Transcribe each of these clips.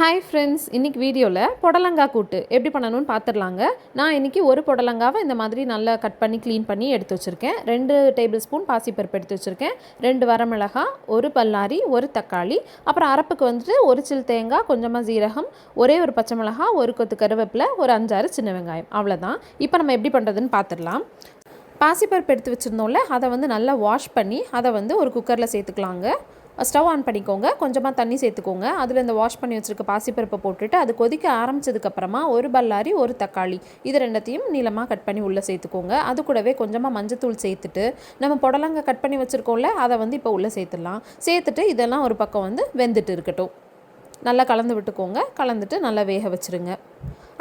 Hi friends, இன்றைக்கி வீடியோவில் புடலங்காய் கூட்டு எப்படி பண்ணணும்னு பார்த்துடலாங்க. நான் இன்றைக்கி ஒரு புடலங்காவை இந்த மாதிரி நல்லா கட் பண்ணி க்ளீன் பண்ணி எடுத்து வச்சுருக்கேன். 2 டேபிள் ஸ்பூன் பாசிப்பருப்பு எடுத்து வச்சுருக்கேன், 2 வரமிளகாய், ஒரு பல்லாரி, ஒரு தக்காளி, அப்புறம் அரைப்புக்கு வந்துட்டு ஒரு சில் தேங்காய், கொஞ்சமாக ஜீரகம், ஒரே ஒரு பச்சை மிளகாய், ஒரு கொத்து கருவேப்பிலை, ஒரு 5-6 சின்ன வெங்காயம், அவ்வளோதான். இப்போ நம்ம எப்படி பண்ணுறதுன்னு பார்த்துடலாம். பாசிப்பருப்பு எடுத்து வச்சுருந்தோம்ல, அதை வந்து நல்லா வாஷ் பண்ணி அதை வந்து ஒரு குக்கரில் சேர்த்துக்கலாங்க. ஸ்டவ் ஆன் பண்ணிக்கோங்க, கொஞ்சமாக தண்ணி சேர்த்துக்கோங்க. அதில் இந்த வாஷ் பண்ணி வச்சுருக்க பாசிப்பருப்பை போட்டுட்டு அது கொதிக்க ஆரம்பித்ததுக்கப்புறமா ஒரு பல்லாரி, ஒரு தக்காளி, இது ரெண்டத்தையும் நீளமாக கட் பண்ணி உள்ளே சேர்த்துக்கோங்க. அது கூடவே கொஞ்சமாக மஞ்சத்தூள் சேர்த்துட்டு நம்ம புடலங்காய் கட் பண்ணி வச்சுருக்கோம்ல, அதை வந்து இப்போ உள்ளே சேர்த்துடலாம். சேர்த்துட்டு இதெல்லாம் ஒரு பக்கம் வந்து வெந்துட்டு இருக்கட்டும். நல்லா கலந்து விட்டுக்கோங்க. கலந்துட்டு நல்லா வேக வச்சுருங்க.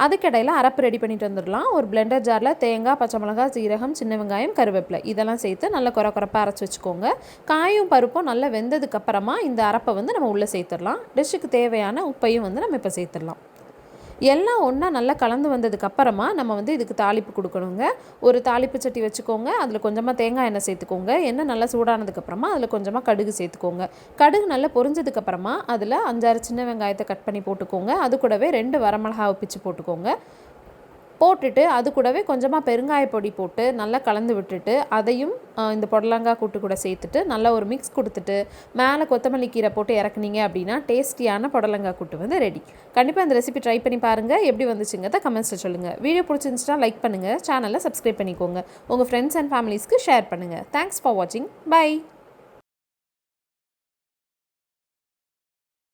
அதுக்கிடையில் அரைப்பு ரெடி பண்ணிட்டு வந்துடலாம். ஒரு பிளெண்டர் ஜாரில் தேங்காய், பச்சை மிளகாய், ஜீரகம், சின்ன வெங்காயம், கருவேப்பிலை இதெல்லாம் சேர்த்து நல்லா குறப்பாக அரைச்சி வச்சுக்கோங்க. காயும் பருப்பும் நல்லா வெந்ததுக்கப்புறமா இந்த அரைப்பை வந்து நம்ம உள்ளே சேர்த்துடலாம். டிஷ்ஷுக்கு தேவையான உப்பையும் வந்து நம்ம இப்போ சேர்த்துடலாம். எல்லாம் ஒன்றா நல்லா கலந்து வந்ததுக்கப்புறமா நம்ம வந்து இதுக்கு தாளிப்பு கொடுக்கணுங்க. ஒரு தாளிப்பு சட்டி வச்சுக்கோங்க. அதில் கொஞ்சமாக தேங்காய் எண்ணெய் சேர்த்துக்கோங்க. எண்ணெய் நல்லா சூடானதுக்கப்புறமா அதில் கொஞ்சமாக கடுகு சேர்த்துக்கோங்க. கடுகு நல்லா பொரிஞ்சதுக்கப்புறமா அதில் 5-6 சின்ன வெங்காயத்தை கட் பண்ணி போட்டுக்கோங்க. அது கூடவே 2 வரமிளகாவை பிச்சு போட்டுக்கோங்க. போட்டுட்டு அது கூடவே கொஞ்சமாக பெருங்காய பொடி போட்டு நல்லா கலந்து விட்டுட்டு அதையும் இந்த புடலங்காய் கூட்டு கூட சேர்த்துட்டு நல்லா ஒரு மிக்ஸ் கொடுத்துட்டு மேலே கொத்தமல்லி கீரை போட்டு இறக்குனீங்க அப்படின்னா டேஸ்டியான புடலங்காய் கூட்டு வந்து ரெடி. கண்டிப்பாக இந்த ரெசிபி ட்ரை பண்ணி பாருங்கள். எப்படி வந்துச்சுங்கிறத கமெண்ட்ஸில் சொல்லுங்கள். வீடியோ பிடிச்சிருந்துச்சுன்னா லைக் பண்ணுங்கள், சேனலை சப்ஸ்கிரைப் பண்ணிக்கோங்க, உங்கள் ஃப்ரெண்ட்ஸ் அண்ட் ஃபேமிலிஸ்க்கு ஷேர் பண்ணுங்கள். தேங்க்ஸ் ஃபார் வாட்சிங். பை.